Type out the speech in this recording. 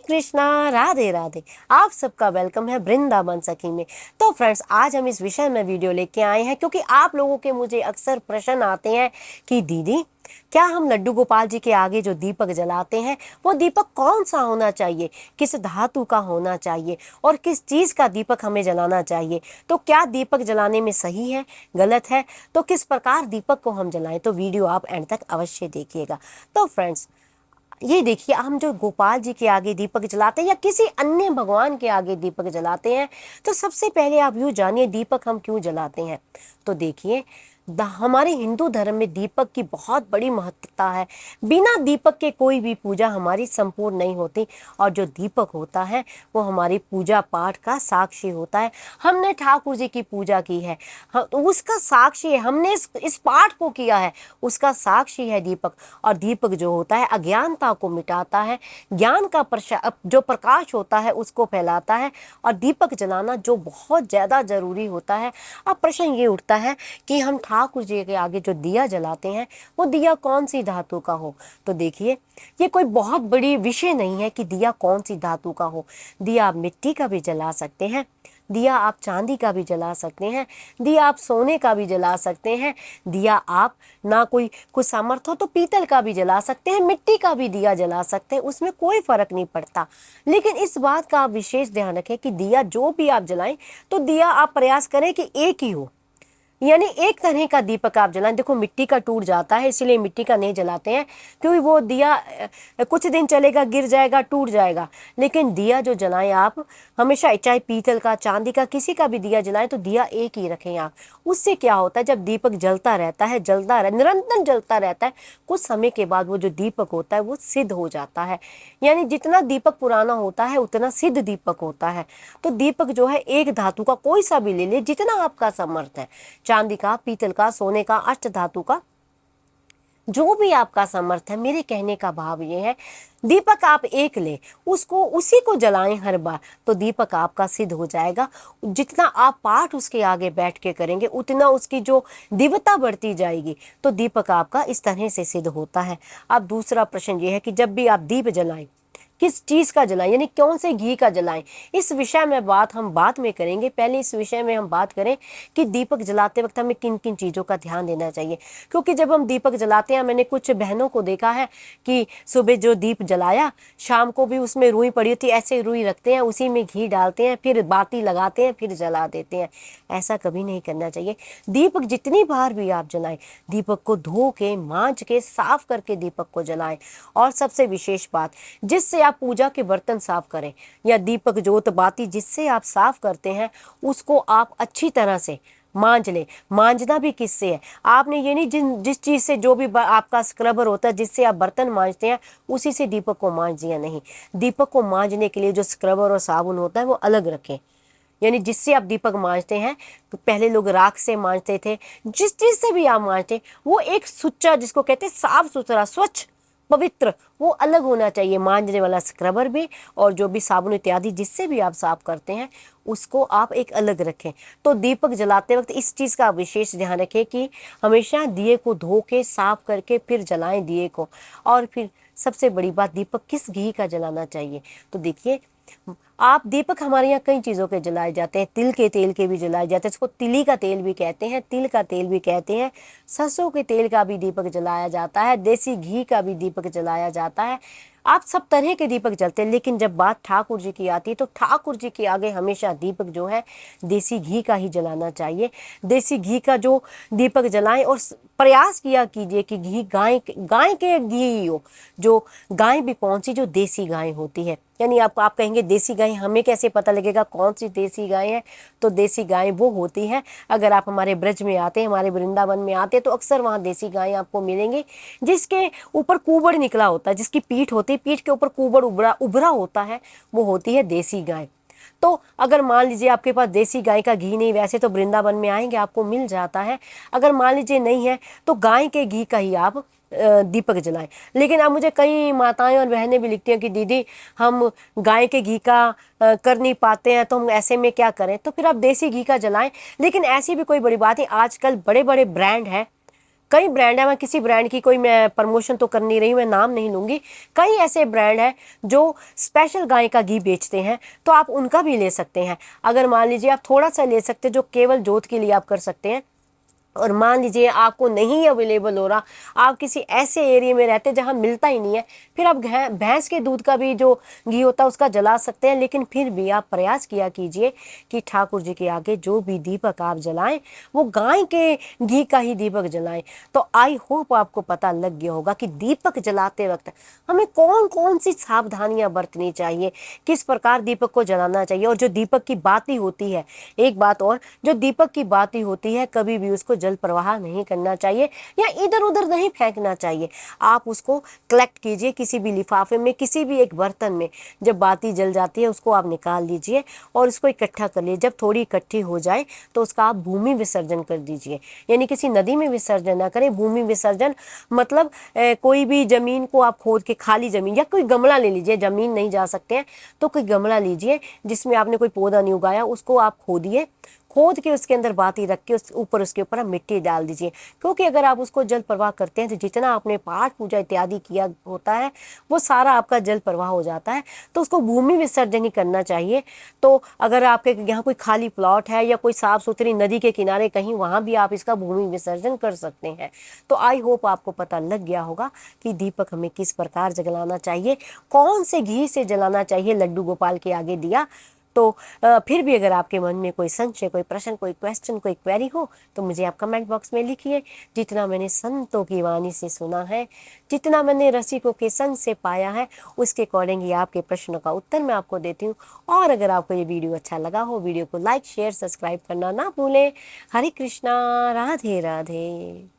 कृष्णा, राधे राधे। आप सबका वेलकम है वृंदावन सखी में। तो फ्रेंड्स, आज हम इस विषय में वीडियो लेके आए हैं क्योंकि आप लोगों के मुझे अक्सर प्रश्न आते हैं कि दीदी, क्या हम लड्डू गोपाल जी के आगे जो दीपक जलाते हैं वो दीपक कौन सा होना चाहिए, किस धातु का होना चाहिए और किस चीज़ का दीपक हमें जलाना चाहिए। तो क्या दीपक जलाने में सही है, गलत है, तो किस प्रकार दीपक को हम जलाएं। तो वीडियो आप एंड तक अवश्य देखिएगा। तो फ्रेंड्स, ये देखिए, हम जो गोपाल जी के आगे दीपक जलाते हैं या किसी अन्य भगवान के आगे दीपक जलाते हैं, तो सबसे पहले आप यूँ जानिए दीपक हम क्यों जलाते हैं। तो देखिए, हमारे हिंदू धर्म में दीपक की बहुत बड़ी महत्वता है। बिना दीपक के कोई भी पूजा हमारी संपूर्ण नहीं होती। और जो दीपक होता है वो हमारी पूजा पाठ का साक्षी होता है। हमने ठाकुर जी की पूजा की है, तो उसका साक्षी है। हमने इस पाठ को किया है, उसका साक्षी है दीपक। और दीपक जो होता है अज्ञानता को मिटाता है, ज्ञान का जो प्रकाश होता है उसको फैलाता है। और दीपक जलाना जो बहुत ज़्यादा ज़रूरी होता है। अब प्रश्न ये उठता है कि हम ठाकुर जी के आगे जो दिया जलाते हैं वो दिया कौन सी धातु का हो। तो देखिए, ये कोई बहुत बड़ी विषय नहीं है कि दिया कौन सी धातु का हो। दिया आप मिट्टी का भी जला सकते हैं, दिया आप चांदी का भी जला सकते हैं, दिया आप सोने का भी जला सकते हैं, दिया आप ना कोई कुछ सामर्थ्य हो तो पीतल का भी जला सकते हैं, मिट्टी का भी दिया जला सकते हैं, उसमें कोई फर्क नहीं पड़ता। लेकिन इस बात का आप विशेष ध्यान रखें कि दिया जो भी आप जलाएं तो दिया आप प्रयास करें कि एक ही हो, यानी एक तरह का दीपक आप जलाएं। देखो, मिट्टी का टूट जाता है, इसीलिए मिट्टी का नहीं जलाते हैं, क्योंकि वो दिया कुछ दिन चलेगा, गिर जाएगा, टूट जाएगा। लेकिन दिया जो जलाएं आप हमेशा, चाहे पीतल का, चांदी का, किसी का भी दिया जलाएं, तो दिया एक ही रखें आप। उससे क्या होता है, जब दीपक जलता रहता है, निरंतर जलता रहता है, कुछ समय के बाद वो जो दीपक होता है वो सिद्ध हो जाता है। यानी जितना दीपक पुराना होता है उतना सिद्ध दीपक होता है। तो दीपक जो है एक धातु का कोई सा भी ले ले, जितना आपका सामर्थ्य है, चांदी का, पीतल का, सोने का, अष्ट धातु का, जो भी आपका सामर्थ्य है। मेरे कहने का भाव ये है, दीपक आप एक ले, उसको उसी को जलाएं हर बार, तो दीपक आपका सिद्ध हो जाएगा। जितना आप पाठ उसके आगे बैठ के करेंगे उतना उसकी जो दिव्यता बढ़ती जाएगी, तो दीपक आपका इस तरह से सिद्ध होता है। अब दूसरा प्रश्न ये है कि जब भी आप दीप जलाएं, किस चीज़ का जलाएं, यानी कौन से घी का जलाएं। इस विषय में बात हम बाद में करेंगे। पहले इस विषय में हम बात करें कि दीपक जलाते वक्त हमें किन किन चीज़ों का ध्यान देना चाहिए। क्योंकि जब हम दीपक जलाते हैं, मैंने कुछ बहनों को देखा है कि सुबह जो दीप जलाया, शाम को भी उसमें रुई पड़ी होती, ऐसे रुई रखते हैं, उसी में घी डालते हैं, फिर बाती लगाते हैं, फिर जला देते हैं। ऐसा कभी नहीं करना चाहिए। दीपक जितनी बार भी आप जलाएं, दीपक को धो के, मांज के, साफ करके दीपक को जलाएं। और सबसे विशेष बात, जिससे आप पूजा के बर्तन साफ करें या दीपक जोत बाती जिससे आप साफ करते हैं, उसको आप अच्छी तरह से मांज लें। मांजना भी किससे है, आपने ये नहीं जिस चीज़ से, जो भी आपका स्क्रबर होता है जिससे आप बर्तन मांजते हैं, उसी से दीपक को मांज दिया नहीं। दीपक को मांजने के लिए जो स्क्रबर और साबुन होता है वो अलग रखें। यानी जिससे आप दीपक मांजते हैं, तो पहले लोग राख से मांजते थे, जिस चीज़ से भी आप मांजते वो एक सुच्चा, जिसको कहते हैं साफ सुथरा, स्वच्छ, पवित्र, वो अलग होना चाहिए। मांजने वाला स्क्रबर भी और जो भी साबुन इत्यादि जिससे भी आप साफ करते हैं, उसको आप एक अलग रखें। तो दीपक जलाते वक्त इस चीज़ का विशेष ध्यान रखें कि हमेशा दिए को धो के, साफ करके फिर जलाएं दिए को। और फिर सबसे बड़ी बात, दीपक किस घी का जलाना चाहिए। तो देखिए, आप दीपक हमारे यहाँ कई चीज़ों के जलाए जाते हैं। तिल के तेल के भी जलाए जाते हैं, इसको तिली का तेल भी कहते हैं, तिल का तेल भी कहते हैं। सरसों के तेल का भी दीपक जलाया जाता है, देसी घी का भी दीपक जलाया जाता है। आप सब तरह के दीपक जलते हैं। लेकिन जब बात ठाकुर जी की आती है, तो ठाकुर जी के आगे हमेशा दीपक जो है देसी घी का ही जलाना चाहिए। देसी घी का जो दीपक जलाएं, और प्रयास किया कीजिए कि घी गाय के घी ही हो। जो गाय भी कौन सी, जो देसी गाय होती है। यानी आप कहेंगे देसी गाय, हमें कैसे पता लगेगा कौन सी देसी गाय है। तो देसी गाय वो होती है, अगर आप हमारे ब्रज में आते हैं, हमारे वृंदावन में आते हैं, तो अक्सर वहाँ देसी गाय आपको मिलेंगी, जिसके ऊपर कुबड़ निकला होता है, जिसकी पीठ होती है, पीठ के ऊपर कुबड़ उभरा होता है, वो होती है देसी गाय। तो अगर मान लीजिए आपके पास देसी गाय का घी नहीं, वैसे तो वृंदावन में आएंगे आपको मिल जाता है, अगर मान लीजिए नहीं है तो गाय के घी का ही आप दीपक जलाएं। लेकिन अब मुझे कई माताएं और बहनें भी लिखती हैं कि दीदी, हम गाय के घी का कर नहीं पाते हैं, तो हम ऐसे में क्या करें। तो फिर आप देसी घी का जलाएं। लेकिन ऐसी भी कोई बड़ी बात नहीं, आजकल बड़े बड़े ब्रांड हैं, कई ब्रांड है, मैं किसी ब्रांड की कोई मैं प्रमोशन तो कर नहीं रही, मैं नाम नहीं लूँगी, कई ऐसे ब्रांड है जो स्पेशल गाय का घी बेचते हैं, तो आप उनका भी ले सकते हैं। अगर मान लीजिए आप थोड़ा सा ले सकते हैं जो केवल जोत के लिए आप कर सकते हैं, और मान लीजिए आपको नहीं अवेलेबल हो रहा, आप किसी ऐसे एरिया में रहते हैं जहां मिलता ही नहीं है, फिर आप भैंस के दूध का भी जो घी होता है उसका जला सकते हैं। लेकिन फिर भी आप प्रयास किया कीजिए कि ठाकुर जी के आगे जो भी दीपक आप जलाएं वो गाय के घी का ही दीपक जलाएं। तो आई होप आपको पता लग गया होगा कि दीपक जलाते वक्त हमें कौन कौन सी सावधानियां बरतनी चाहिए, किस प्रकार दीपक को जलाना चाहिए। और जो दीपक की बाती होती है, एक बात और, जो दीपक की बाती होती है कभी भी उसको जल प्रवाह नहीं करना चाहिए या इधर उधर नहीं फेंकना चाहिए। आप उसको कलेक्ट कीजिए किसी भी लिफाफे में, किसी भी एक बर्तन में। जब बाती जल जाती है उसको आप निकाल लीजिए और उसको इकट्ठा कर लीजिए। जब थोड़ी इकट्ठी हो जाए तो उसका आप भूमि विसर्जन कर दीजिए, यानी किसी नदी में विसर्जन ना करें। भूमि विसर्जन मतलब कोई भी जमीन को आप खोद के, खाली जमीन या कोई गमला ले लीजिए, जमीन नहीं जा सकते हैं तो कोई गमला लीजिए जिसमें आपने कोई पौधा नहीं उगाया, उसको आप खोदिए, खोद के उसके अंदर बाती रख के उस ऊपर, उसके ऊपर आप मिट्टी डाल दीजिए। क्योंकि अगर आप उसको जल प्रवाह करते हैं तो जितना आपने पाठ पूजा इत्यादि किया होता है वो सारा आपका जल प्रवाह हो जाता है, तो उसको भूमि विसर्जन ही करना चाहिए। तो अगर आपके यहाँ कोई खाली प्लॉट है या कोई साफ सुथरी नदी के किनारे कहीं, वहाँ भी आप इसका भूमि विसर्जन कर सकते हैं। तो आई होप आपको पता लग गया होगा कि दीपक हमें किस प्रकार जलाना चाहिए, कौन से घी से जलाना चाहिए लड्डू गोपाल के आगे दिया। तो फिर भी अगर आपके मन में कोई संशय, कोई प्रश्न, कोई क्वेश्चन, कोई क्वेरी हो तो मुझे आप कमेंट बॉक्स में लिखिए। जितना मैंने संतों की वाणी से सुना है, जितना मैंने रसिकों के संग से पाया है, उसके अकॉर्डिंग ही आपके प्रश्नों का उत्तर मैं आपको देती हूँ। और अगर आपको ये वीडियो अच्छा लगा हो, वीडियो को लाइक शेयर सब्सक्राइब करना ना भूलें। हरे कृष्णा, राधे राधे।